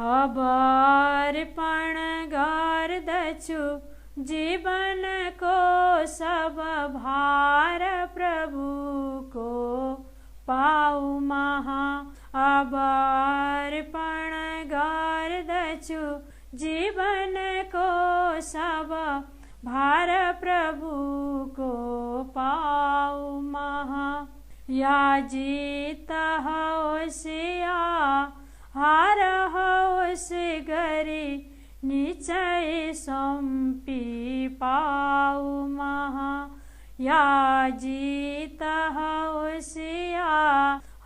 अब अर्पण गर्दछु जीवनको सब भार प्रभुको पाऊ महा। अब अर्पण गर्दछु जीवनको सब भार प्रभुको पाऊ महा। या जीत होस् या हार होस् गरी निश्चय सुम्पी पाऊ महा। या जीत होस् या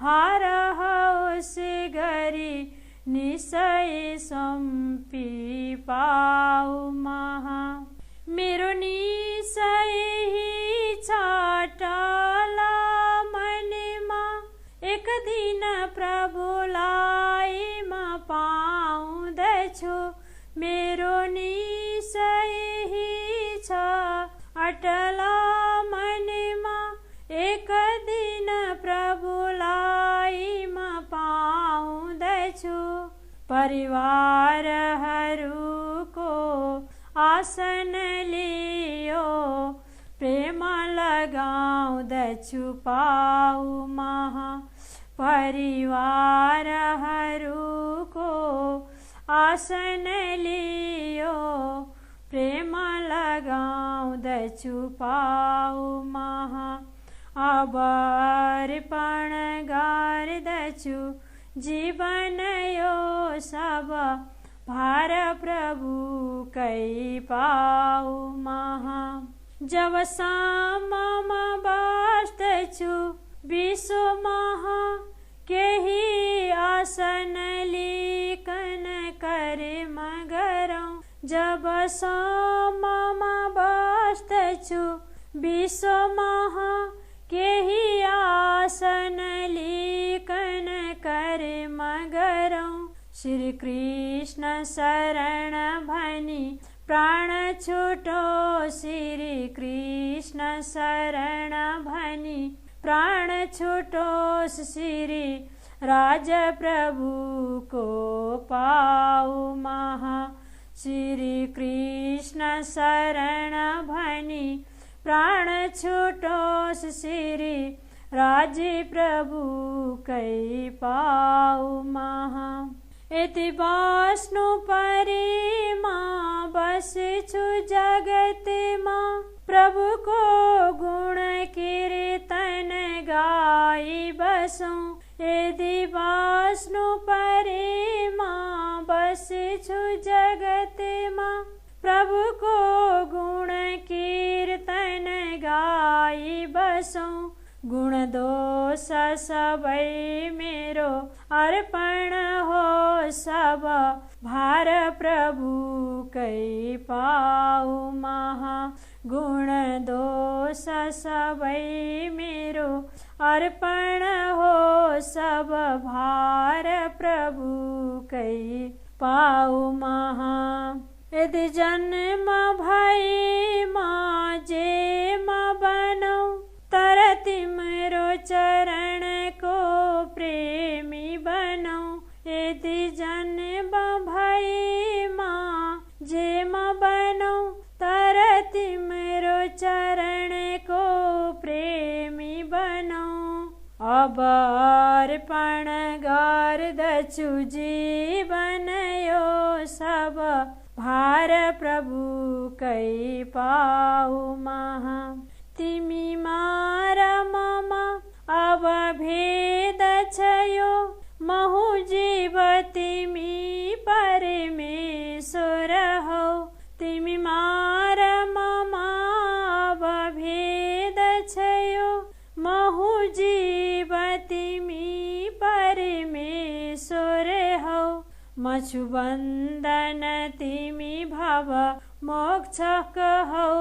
हार होस् गरी निश्चय सुम्पी पाऊ महा। मेरो निश्चय ही अटल मनमा एक दिन प्रभुलाई म पाउँदछु। मेरो निश्चय ही छ अटल मनमा एक दिन प्रभुलाई म पाउँदछु। परिवारहरूको आसन लियो प्रेम लगाउँदछु पाऊ महा। परिवारहरूको आसन लियो प्रेम लगाउँदछु पाऊ महा। अब अर्पण गर्दछु जीवन यो सब भार प्रभुकै पाऊ महा। जबसम्म म बस्दछु विश्वमा केही आसन लिकन कर्म गरौँ। जबसम्म म बस्दछु विश्वमा केही आसन लिकन कर्म गरौँ। श्री कृष्ण शरण भनी प्राण छुटो। श्री कृष्ण शरण भनी प्राण छुटोस्। श्री राज प्रभुको पाऊ महा। श्री कृष्ण शरण भनी प्राण छुटोस्। श्री राज प्रभुकै पाऊ महा। यति बस्नु परेमा बस्छु जगतमा प्रभुको गुण कीर्तन गाई बसौँ। यदि बस्नु परेमा बस्छु जगतमा प्रभुको गुण कीर्तन गाई बसौँ। गुण दोष सबै मेरो अर्पण हो सब भार प्रभुकै पाऊ महा। गुण दोष सबै मेरो अर्पण हो सब भार प्रभुकै पाऊ महा। यदि जन्म भएमा जे म बनौँ तर तिम्रो चरणको प्रेमी बनौँ। यदि जन्म भएमा जे म बनौँ तर तिम्रो चरणको प्रेमी बनौँ। अब अर्पण गर्दछु जीवन यो सब भार प्रभुकै पाऊ महा। तिमी मार मम अब भेद छ यो महु जीव तिमी परमेश्वर हौ। तिमी मार मम अब भेद छ यो महु जीव तिमी परमेश्वर हौ। म छु बन्धन तिमी भव मोक्षक हौ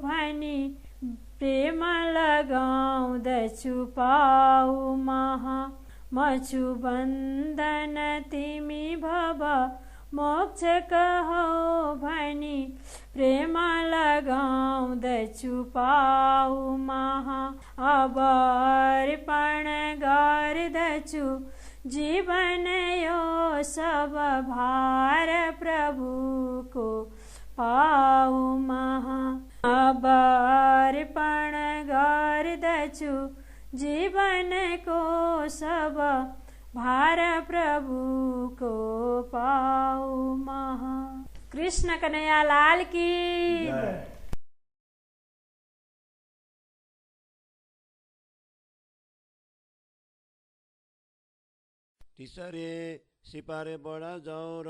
भनी प्रेम लगाउँदछु पाऊ महा। म छु बन्धन तिमी भव मोक्षक हौ भनी प्रेम लगाउँदछु पाऊ महा। अब अर्पण गर्दछु जीवन यो सब भार प्रभु को पाऊ महा। अब अर्पण गर्दछु जीवन को सब भार प्रभु को पाऊ महा। कृष्ण कन्हैया लाल की। तिसरे सिपारे बडा जौर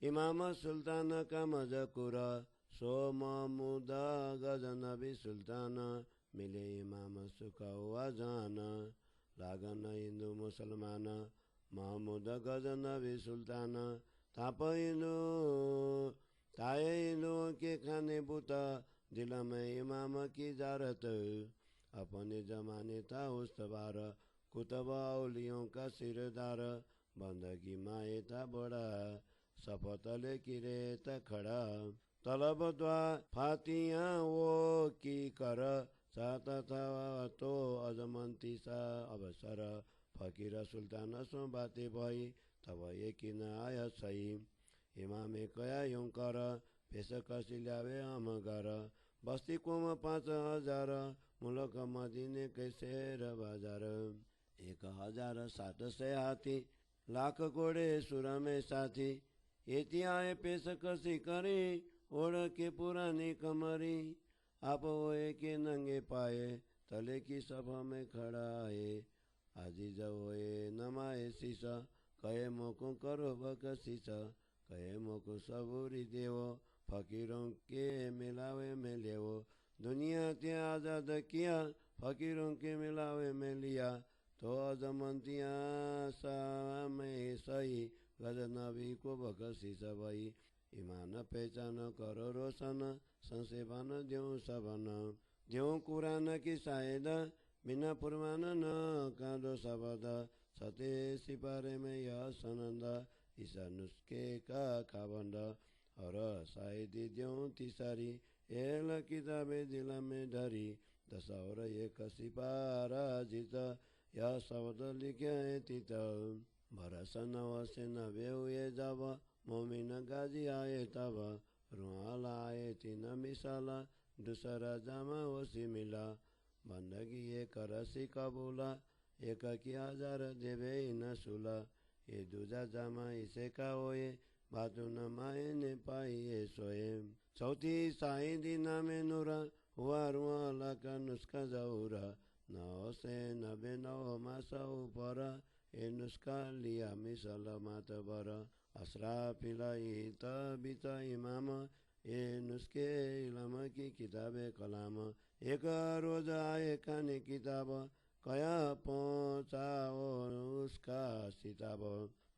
इमाम सुल्तान का मजकुर सो महमुद गजनबी सुल्तान मिले इमाम सुख हुआ जान लागन हिंदू मुसलमान महमुद गजनबी सुल्तान ताप हिंदू ताए हिंदू के खाने बुत दिल में इमाम की जारत अपने जमाने था उस बार कुतब औलियों का सिरदार बंदगी माए था बड़ा सफतले किरे था खड़ा तलब द्वा फातिया वो की कर चाहता था तो अजमंती सा अवसर फकीर सुल्तान सो बातें भई तब ये कि न आया सही इमाम कया यूं कर पेश कसी ल्यावे हम घर बस्ती कोम 5000 मुल्क मदीने के शेर बाजार 1700 हाथी लाख घोड़े सुर में साथी एती आए पेश कसी करी ओढ़ के पुरानी कमरी आप होए के नंगे पाए तले की सभा में खड़ा है आजीज होए नमाए शीशा कहे मोको करो बकशीसा कहे मोको सबूरी देवो फकीरों के मिलावे में लेवो दुनिया ते आजाद किया फकीरों के मिलावे में लिया तो अजमंतिया में सही गजनबी को बकसी सबई ईमान पहचान करो रोशन संसेवन द्यों सबन द्यों कुरान की शायद बिना पुरमान न कांदो शब्द सते सिपारे में यह सनंद ईसा नुस्खे का खाबंद और शायदी द्यों तिसारी एल किताबे दिल में धरी 10 और 1 सिपारा जीत यह शब्द लिखे तीत बरस 9 से 90 हुए जब मोमिन गाजी आए तब रुआल आए 3 मिसाला दूसरा जामा वसी मिला बंदगी 1 रसी कबूला 1 की 1000 देवे न सुला ये दूजा जामा इसे का होए बातू न माए ने पाई सोए चौथी साई दीना में नूरा हुआ रुआला का नुस्खा जऊरा 9 से 99 मासा ऊपर ए नुस्खा लिया मिसल मात बर असरा पिलाई तबित इमाम ए नुस्खे इलम की किताबे कलाम 1 रोज आए खाने किताब कया पहुँचाओ उसका सिताब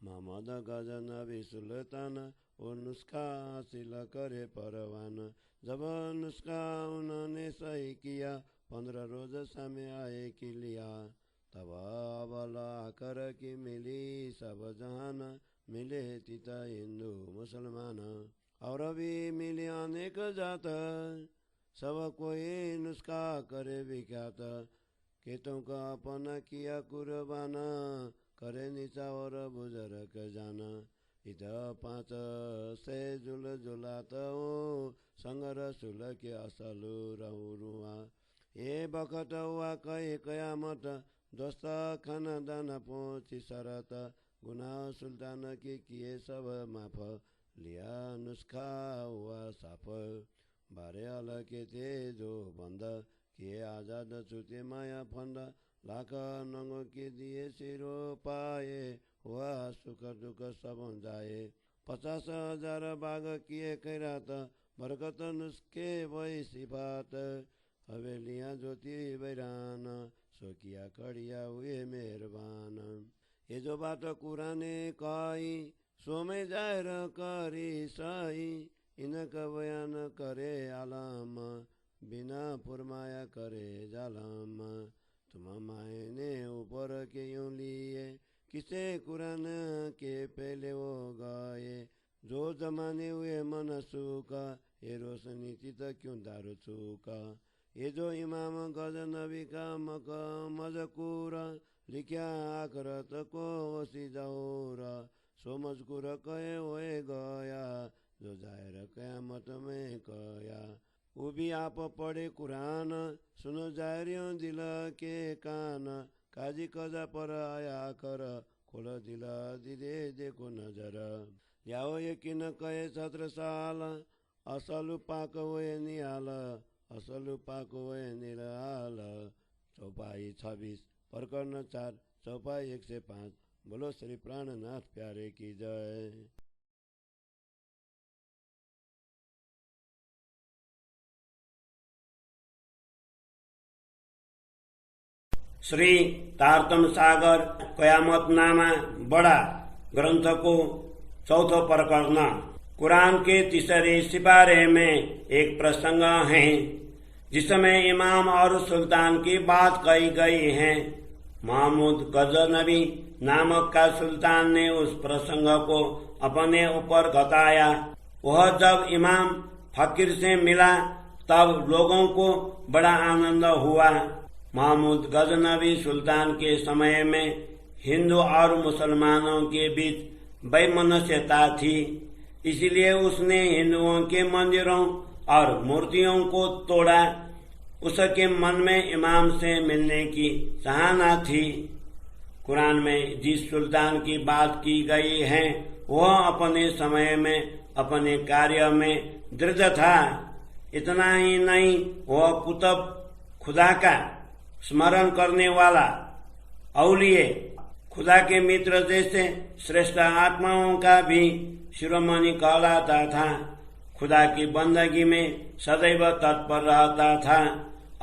मोहम्मद गजनबी सुल्तान और नुस्खा हासिल करे परवान जब नुस्खा उन्होंने सही किया 15 रोज सामने आए कि लिया तब अबला कर की मिली सब जहान मिले तीता हिंदू मुसलमान और भी मिले अनेक जात सब कोई नुस्खा करे विख्यात खेतों का अपना किया कुर्बाना करे नीचा और बुजुर्ग जाना इधर 5 से जुल जुलात हो संगर सुल के असलू रहू रुआ ये बखत हुआ कहे कयामत दोस्त खाना दाना पहुँची शरत गुनाह सुल्तान के किए सब माफ लिया नुस्खा हुआ साफ बारे अल के थे जो बंद किए आजाद छुटे माया फंद लाख नंगो के दिए सिरो पाए हुआ सुख दुख सब जाए 50,000 बाग किए खैरात बरकत नुस्खे वही सिफात हवेलियाँ ज्योति बैरान सो किया कड़िया हुए मेहरबान ये जो बात कुराने कही सो में जाहिर करी सही इनका बयान करे आलम बिना फुरमाया करे जालम तुम मायने ऊपर के यूं लिए किसे कुरान के पहले वो गाए जो जमाने हुए मन सूखा ये रोशनी चित क्यों दारू चूका ये जो इमाम गजनबी का मजकूर लिखा आखरत को वसी जाऊर सो मजकूर कहे होए गया जो जाहिर क़यामत में कया। वो भी आप पढ़े कुरान सुनो जाहिरियों दिल के कान काजी कजा पर आया कर खोल दिल दिदे देखो नजर। याओ यकीन कहे 17 साल असलु पाक हुए निहाल असलु पाक हुए निराल। चौपाई 26 प्रकरण 4 चौपाई 105। बोलो श्री प्राणनाथ प्यारे की जय। श्री तारतम सागर कयामतनामा बड़ा ग्रंथ को चौथो प्रकरण। कुरान के तीसरे सिपारे में एक प्रसंग है जिसमें इमाम और सुल्तान की बात कही गई है। महमूद गजनबी नामक का सुल्तान ने उस प्रसंग को अपने ऊपर घटाया। वह जब इमाम फकीर से मिला तब लोगों को बड़ा आनंद हुआ। महमूद गजनबी सुल्तान के समय में हिंदू और मुसलमानों के बीच वैमनस्यता थी, इसलिए उसने हिंदुओं के मंदिरों और मूर्तियों को तोड़ा। उसके मन में इमाम से मिलने की चाहना थी। कुरान में जिस सुल्तान की बात की गई है वह अपने समय में अपने कार्य में दृढ़ था। इतना ही नहीं, वह कुतुब खुदा का स्मरण करने वाला औलिये खुदा के मित्र जैसे श्रेष्ठ आत्माओं का भी शिरोमणि कहलाता था। खुदा की बंदगी में सदैव तत्पर रहता था।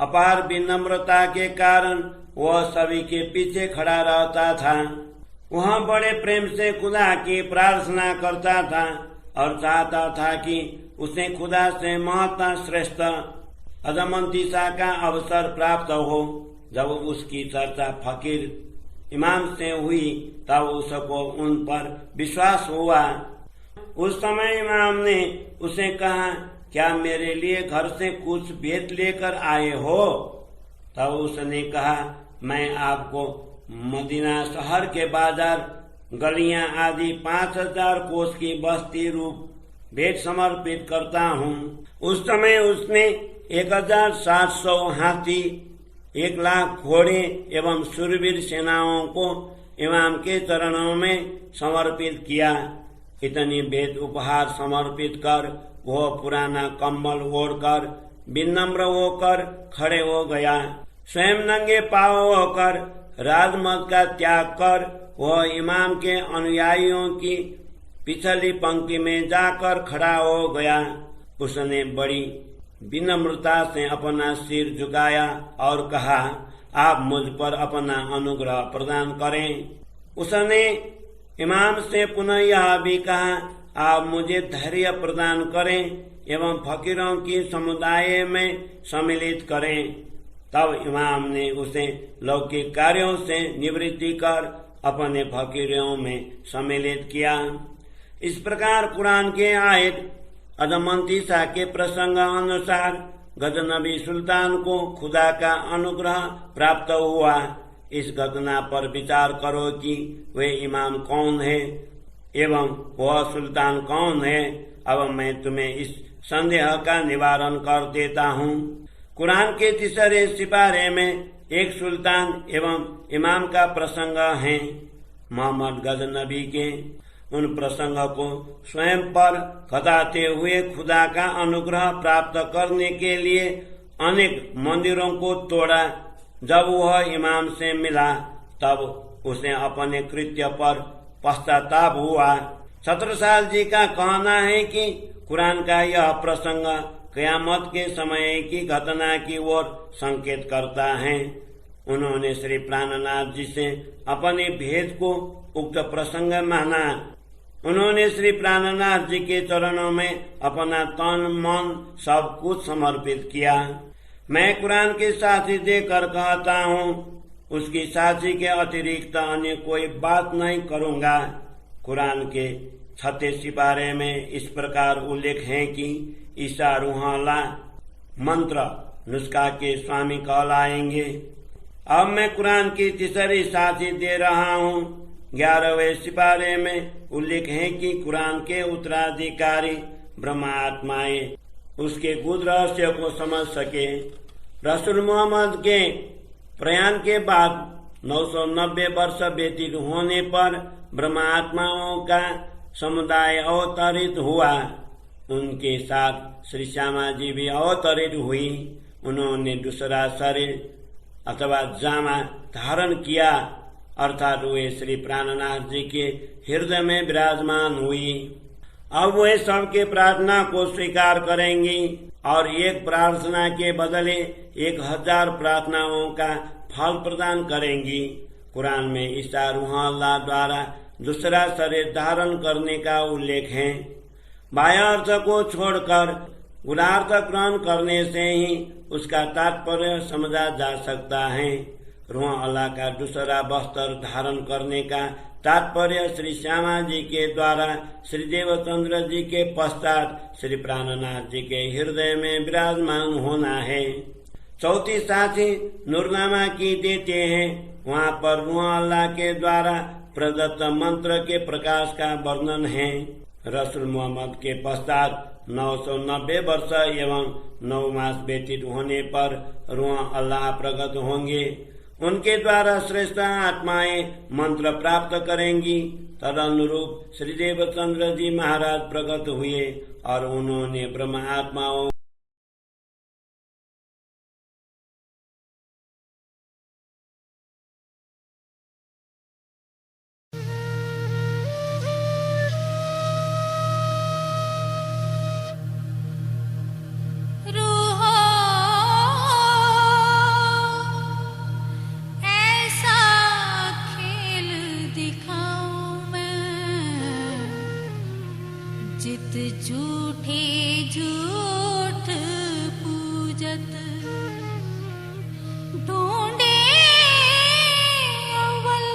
अपार विनम्रता के कारण वह सभी के पीछे खड़ा रहता था। वह बड़े प्रेम से खुदा की प्रार्थना करता था और चाहता था कि उसे खुदा से महत्ता श्रेष्ठ अदमंतीसा का अवसर प्राप्त हो। जब उसकी चर्चा फकीर इमाम से हुई तब उसको उन पर विश्वास हुआ। उस समय इमाम ने उसे कहा, क्या मेरे लिए घर से कुछ भेंट लेकर आए हो? तब उसने कहा, मैं आपको मदीना शहर के बाजार गलियां आदि 5000 कोस की बस्ती रूप भेंट समर्पित करता हूँ। उस समय उसने 1700 हाथी 1,00,000 घोड़े एवं शूरवीर सेनाओं को इमाम के चरणों में समर्पित किया। इतनी भेंट उपहार समर्पित कर वह पुराना कंबल ओढ़कर विनम्र होकर खड़े हो गया। स्वयं नंगे पांव होकर राजमत का त्याग कर वह इमाम के अनुयायियों की पिछली पंक्ति में जाकर खड़ा हो गया। उसने बड़ी विनम्रता से अपना सिर झुकाया और कहा, आप मुझ पर अपना अनुग्रह प्रदान करें। उसने इमाम से पुनः यह भी कहा, आप मुझे धैर्य प्रदान करें एवं फकीरों की समुदाय में सम्मिलित करें। तब इमाम ने उसे लौकिक कार्यों से निवृत्ति कर अपने फकीरों में सम्मिलित किया। इस प्रकार कुरान के आयत अदमंतीसा के प्रसंग अनुसार गजनबी सुल्तान को खुदा का अनुग्रह प्राप्त हुआ। इस घटना पर विचार करो कि वे इमाम कौन है एवं वह सुल्तान कौन है। अब मैं तुम्हें इस संदेह का निवारण कर देता हूँ। कुरान के तीसरे सिपारे में एक सुल्तान एवं इमाम का प्रसंग है। मोहम्मद गजनबी के उन प्रसंग को स्वयं पर घटाते हुए खुदा का अनुग्रह प्राप्त करने के लिए अनेक मंदिरों को तोड़ा। जब वह इमाम से मिला तब उसे अपने कृत्य पर पश्चाताप हुआ। छत्रसाल जी का कहना है कि कुरान का यह प्रसंग कयामत के समय की घटना की ओर संकेत करता है। उन्होंने श्री प्राणनाथ जी से अपने भेद को उक्त प्रसंग माना। उन्होंने श्री प्राणनाथ जी के चरणों में अपना तन मन सब कुछ समर्पित किया। मैं कुरान के साथी देकर कहता हूँ, उसकी साथी के अतिरिक्त अन्य कोई बात नहीं करूँगा। कुरान के 36 सिपारे में इस प्रकार उल्लेख है कि ईसा रूहल्ला मंत्र नुस्खा के स्वामी कहलाएंगे। अब मैं कुरान की तीसरी साथी दे रहा हूँ। 11वें सिपारे में उल्लेख है कि कुरान के उत्तराधिकारी ब्रह्मा आत्माएं उसके गुप्त रहस्य को समझ सके। रसूल मोहम्मद के प्रयाण के बाद 990 वर्ष व्यतीत होने पर ब्रह्मा आत्माओं का समुदाय अवतरित हुआ। उनके साथ श्री श्यामा जी भी अवतरित हुई। उन्होंने दूसरा शरीर अथवा जामा धारण किया, अर्थात वे श्री प्राणनाथ जी के हृदय में विराजमान हुई। अब वे सबके प्रार्थना को स्वीकार करेंगी और एक प्रार्थना के बदले 1000 प्रार्थनाओं का फल प्रदान करेंगी। कुरान में ईसा रूह अल्लाह द्वारा दूसरा शरीर धारण करने का उल्लेख है। बाह्य अर्थ को छोड़कर गुणार्थ ग्रहण करने से ही उसका तात्पर्य समझा जा सकता है। रूह अल्लाह का दूसरा वस्त्र धारण करने का तात्पर्य श्री श्यामा जी के द्वारा श्री देवचंद्र जी के पश्चात श्री प्राणनाथ जी के हृदय में विराजमान होना है। चौथी साथी नूरनामा की देते हैं। वहाँ पर रूह अल्लाह के द्वारा प्रदत्त मंत्र के प्रकाश का वर्णन है। रसूल मोहम्मद के पश्चात 990 वर्ष एवं 9 मास व्यतीत होने पर रूह अल्लाह प्रकट होंगे। उनके द्वारा श्रेष्ठ आत्माएं मंत्र प्राप्त करेंगी। तदनुरूप श्री देवचंद्र जी महाराज प्रकट हुए और उन्होंने ब्रह्म आत्माओं जित झूठे झूठ पूजत ढूंढे अव्वल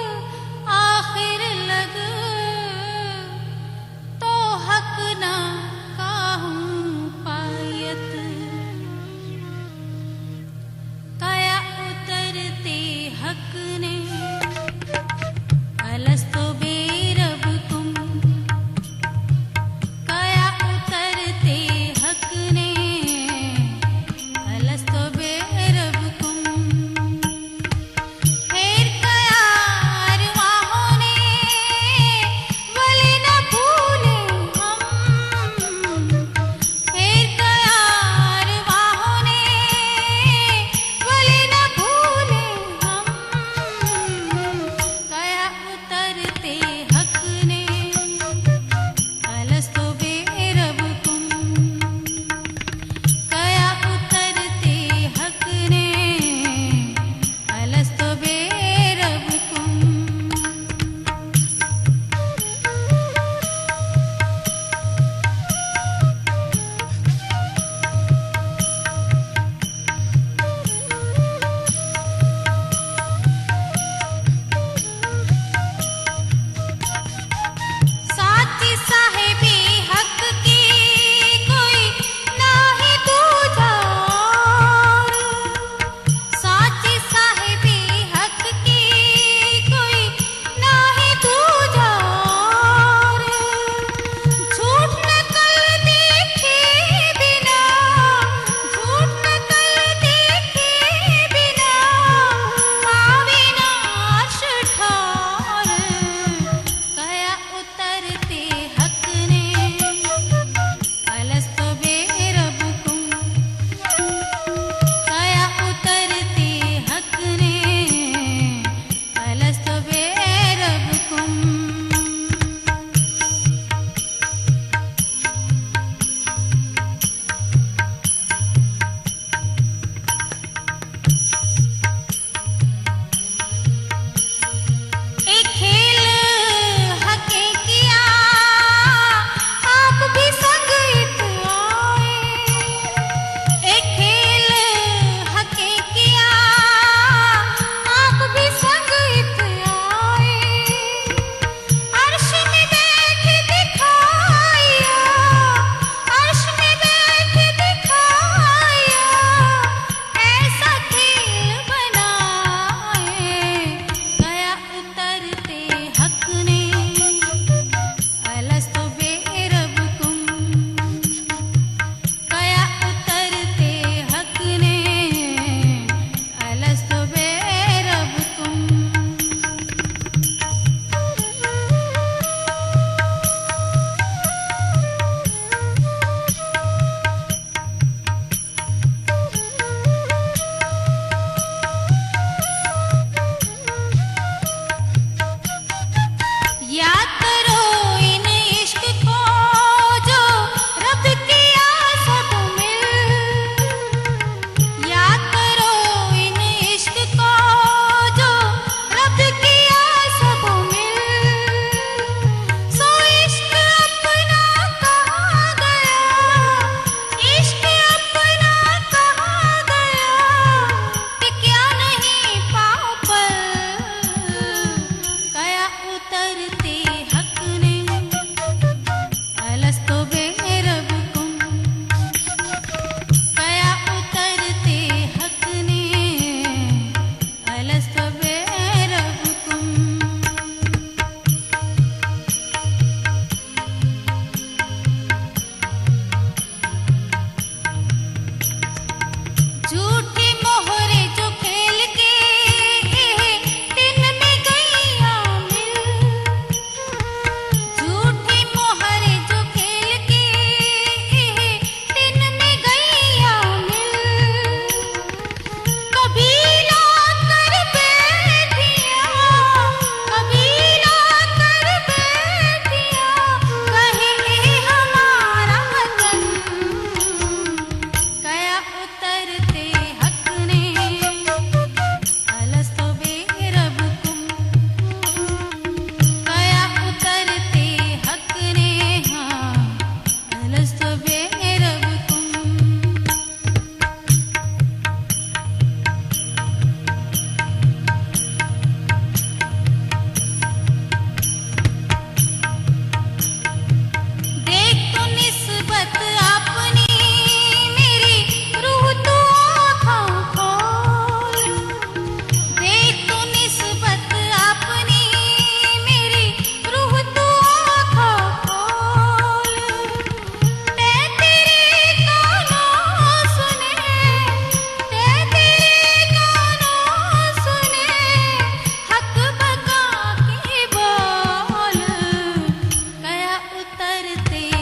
आखिर लग तो हक ना काहूं पायत कया उतरते हक ने अलस्तो बेरबकुम उतरते